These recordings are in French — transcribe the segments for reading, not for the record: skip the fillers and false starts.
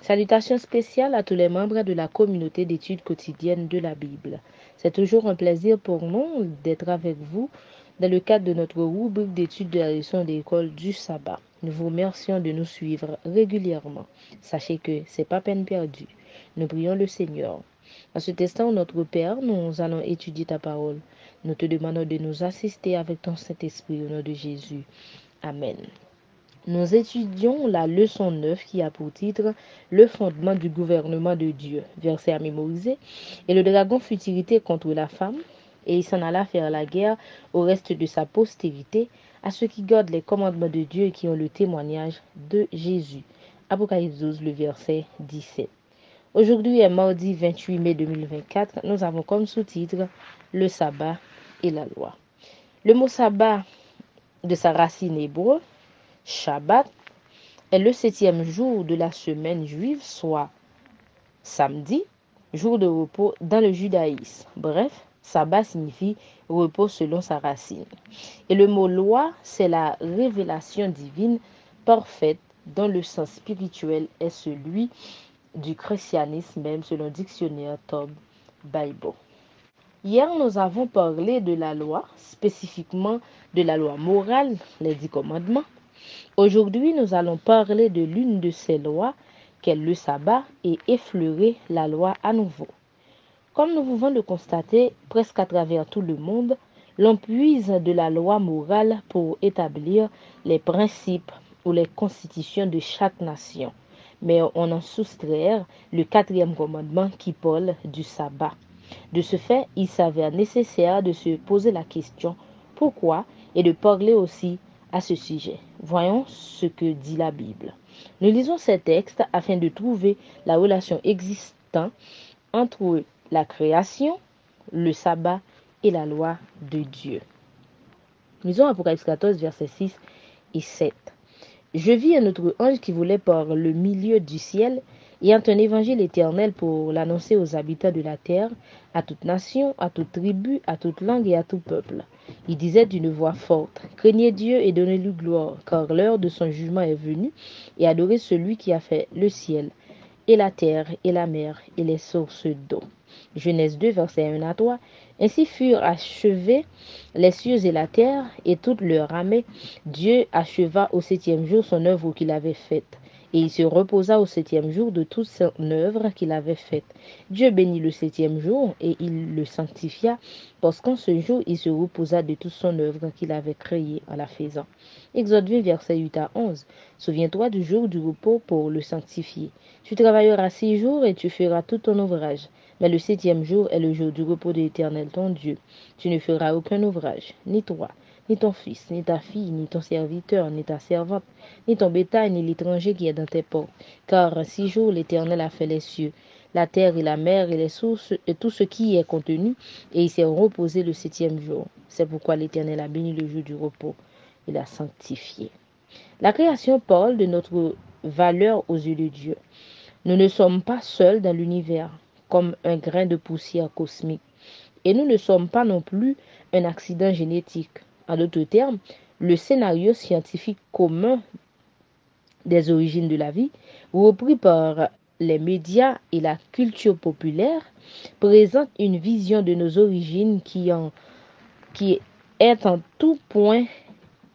Salutations spéciales à tous les membres de la communauté d'études quotidiennes de la Bible. C'est toujours un plaisir pour nous d'être avec vous dans le cadre de notre rubrique d'études de la leçon d'école du sabbat. Nous vous remercions de nous suivre régulièrement. Sachez que c'est pas peine perdue. Nous prions le Seigneur. En ce instant, notre Père, nous allons étudier ta parole. Nous te demandons de nous assister avec ton Saint-Esprit au nom de Jésus. Amen. Nous étudions la leçon 9 qui a pour titre Le fondement du gouvernement de Dieu, verset à mémoriser. Et le dragon fut irrité contre la femme, et il s'en alla faire la guerre au reste de sa postérité, à ceux qui gardent les commandements de Dieu et qui ont le témoignage de Jésus. Apocalypse 12, le verset 17. Aujourd'hui est mardi 28 mai 2024. Nous avons comme sous-titre Le sabbat et la loi. Le mot sabbat de sa racine hébreu, Shabbat, est le 7e jour de la semaine juive, soit samedi, jour de repos dans le judaïsme. Bref, sabbat signifie repos selon sa racine. Et le mot loi, c'est la révélation divine parfaite dont le sens spirituel est celui du christianisme, même selon le dictionnaire Tob Bible. Hier, nous avons parlé de la loi, spécifiquement de la loi morale, les 10 commandements. Aujourd'hui, nous allons parler de l'une de ces lois, qu'est le sabbat, et effleurer la loi à nouveau. Comme nous pouvons le constater, presque à travers tout le monde, l'on puise de la loi morale pour établir les principes ou les constitutions de chaque nation. Mais on en soustrait le 4e commandement qui parle du sabbat. De ce fait, il s'avère nécessaire de se poser la question pourquoi et de parler aussi à ce sujet. Voyons ce que dit la Bible. Nous lisons ces textes afin de trouver la relation existante entre la création, le sabbat et la loi de Dieu. Lisons Apocalypse 14, versets 6 et 7. Je vis un autre ange qui volait par le milieu du ciel, ayant un évangile éternel pour l'annoncer aux habitants de la terre, à toute nation, à toute tribu, à toute langue et à tout peuple. Il disait d'une voix forte, « Craignez Dieu et donnez-lui gloire, car l'heure de son jugement est venue, et adorez celui qui a fait le ciel, et la terre, et la mer, et les sources d'eau. » Genèse 2, versets 1 à 3. Ainsi furent achevés les cieux et la terre, et toute leur armée. Dieu acheva au 7e jour son œuvre qu'il avait faite, et il se reposa au 7e jour de toute son œuvre qu'il avait faite. Dieu bénit le 7e jour, et il le sanctifia, parce qu'en ce jour il se reposa de toute son œuvre qu'il avait créée en la faisant. Exode 20, versets 8 à 11. Souviens-toi du jour du repos pour le sanctifier. Tu travailleras 6 jours et tu feras tout ton ouvrage. Mais le 7e jour est le jour du repos de l'Éternel ton Dieu. Tu ne feras aucun ouvrage, ni toi, ni ton fils, ni ta fille, ni ton serviteur, ni ta servante, ni ton bétail, ni l'étranger qui est dans tes portes. Car en 6 jours l'Éternel a fait les cieux, la terre et la mer et les sources et tout ce qui y est contenu, et il s'est reposé le 7e jour. C'est pourquoi l'Éternel a béni le jour du repos et l'a sanctifié. La création parle de notre valeur aux yeux de Dieu. Nous ne sommes pas seuls dans l'univers, comme un grain de poussière cosmique. Et nous ne sommes pas non plus un accident génétique. En d'autres termes, le scénario scientifique commun des origines de la vie, repris par les médias et la culture populaire, présente une vision de nos origines qui est en tout point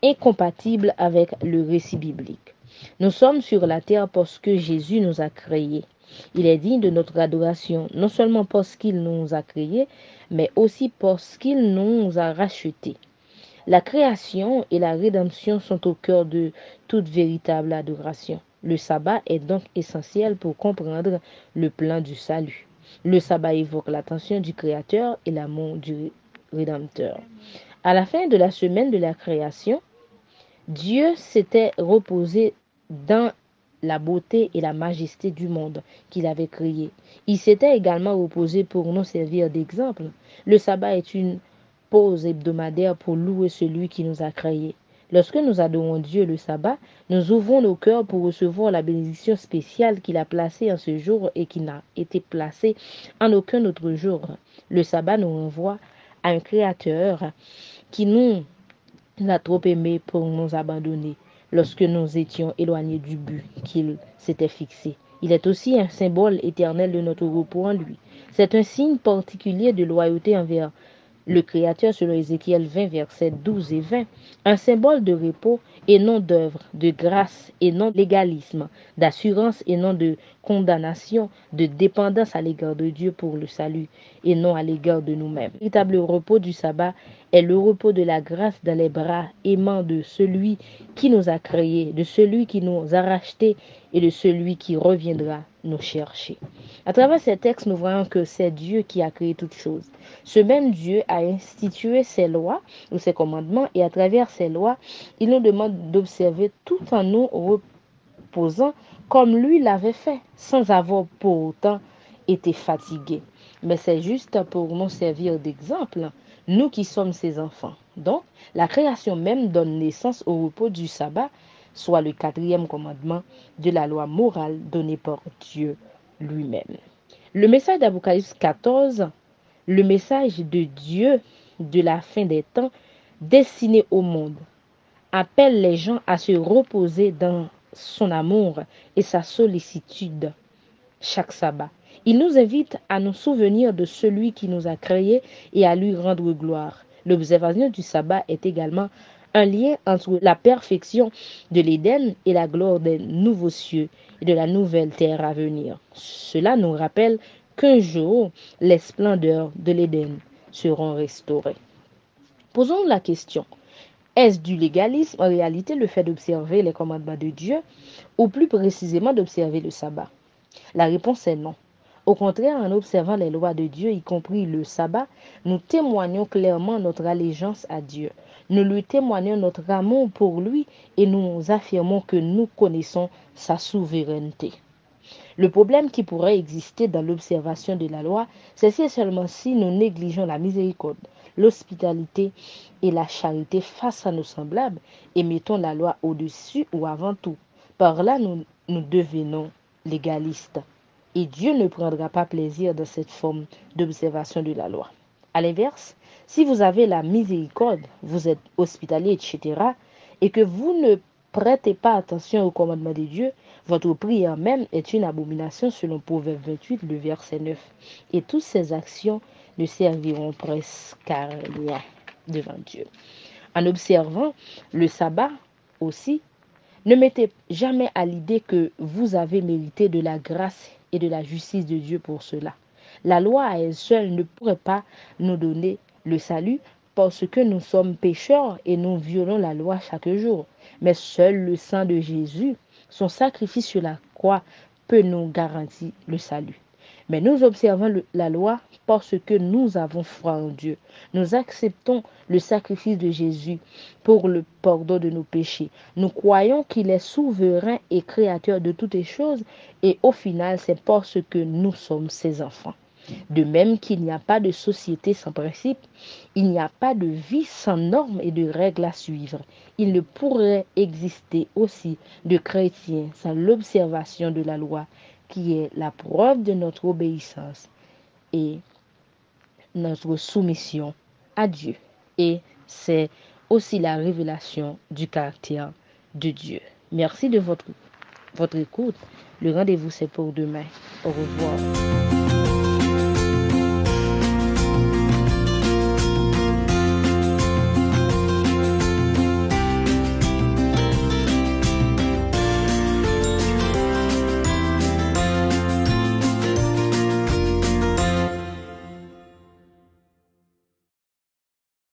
incompatible avec le récit biblique. Nous sommes sur la terre parce que Jésus nous a créés. Il est digne de notre adoration, non seulement parce qu'il nous a créés, mais aussi parce qu'il nous a rachetés. La création et la rédemption sont au cœur de toute véritable adoration. Le sabbat est donc essentiel pour comprendre le plan du salut. Le sabbat évoque l'attention du Créateur et l'amour du Rédempteur. À la fin de la semaine de la création, Dieu s'était reposé dans la beauté et la majesté du monde qu'il avait créé. Il s'était également reposé pour nous servir d'exemple. Le sabbat est une pause hebdomadaire pour louer celui qui nous a créés. Lorsque nous adorons Dieu le sabbat, nous ouvrons nos cœurs pour recevoir la bénédiction spéciale qu'il a placée en ce jour et qui n'a été placée en aucun autre jour. Le sabbat nous renvoie à un créateur qui nous a trop aimés pour nous abandonner lorsque nous étions éloignés du but qu'il s'était fixé. Il est aussi un symbole éternel de notre repos en lui. C'est un signe particulier de loyauté envers le Créateur selon Ézéchiel 20, versets 12 et 20, un symbole de repos et non d'œuvre, de grâce et non de légalisme, d'assurance et non de condamnation, de dépendance à l'égard de Dieu pour le salut et non à l'égard de nous-mêmes. Le véritable repos du sabbat est le repos de la grâce dans les bras aimants de celui qui nous a créés, de celui qui nous a rachetés et de celui qui reviendra nous chercher. À travers ces textes, nous voyons que c'est Dieu qui a créé toutes choses. Ce même Dieu a institué ses lois ou ses commandements et à travers ces lois, il nous demande d'observer tout en nous reposant comme lui l'avait fait, sans avoir pour autant été fatigué. Mais c'est juste pour nous servir d'exemple, nous qui sommes ses enfants. Donc, la création même donne naissance au repos du sabbat, soit le 4e commandement de la loi morale donnée par Dieu lui-même. Le message d'Apocalypse 14, le message de Dieu de la fin des temps destiné au monde, appelle les gens à se reposer dans son amour et sa sollicitude chaque sabbat. Il nous invite à nous souvenir de celui qui nous a créés et à lui rendre gloire. L'observation du sabbat est également un lien entre la perfection de l'Éden et la gloire des nouveaux cieux et de la nouvelle terre à venir. Cela nous rappelle qu'un jour, les splendeurs de l'Éden seront restaurées. Posons la question, est-ce du légalisme en réalité le fait d'observer les commandements de Dieu ou plus précisément d'observer le sabbat? La réponse est non. Au contraire, en observant les lois de Dieu, y compris le sabbat, nous témoignons clairement notre allégeance à Dieu. Nous lui témoignons notre amour pour lui et nous affirmons que nous connaissons sa souveraineté. Le problème qui pourrait exister dans l'observation de la loi, c'est seulement si nous négligeons la miséricorde, l'hospitalité et la charité face à nos semblables et mettons la loi au-dessus ou avant tout. Par là, nous devenons légalistes. Et Dieu ne prendra pas plaisir dans cette forme d'observation de la loi. À l'inverse, si vous avez la miséricorde, vous êtes hospitalier, etc., et que vous ne prêtez pas attention aux commandements de Dieu, votre prière même est une abomination selon Proverbe 28, le verset 9. Et toutes ces actions ne serviront presque à rien devant Dieu. En observant le sabbat aussi, ne mettez jamais à l'idée que vous avez mérité de la grâce et de la justice de Dieu pour cela. La loi à elle seule ne pourrait pas nous donner le salut parce que nous sommes pécheurs et nous violons la loi chaque jour. Mais seul le sang de Jésus, son sacrifice sur la croix, peut nous garantir le salut. Mais nous observons la loi parce que nous avons foi en Dieu. Nous acceptons le sacrifice de Jésus pour le pardon de nos péchés. Nous croyons qu'il est souverain et créateur de toutes les choses et au final, c'est parce que nous sommes ses enfants. De même qu'il n'y a pas de société sans principe, il n'y a pas de vie sans normes et de règles à suivre. Il ne pourrait exister aussi de chrétiens sans l'observation de la loi, qui est la preuve de notre obéissance et notre soumission à Dieu. Et c'est aussi la révélation du caractère de Dieu. Merci de votre écoute. Le rendez-vous, c'est pour demain. Au revoir.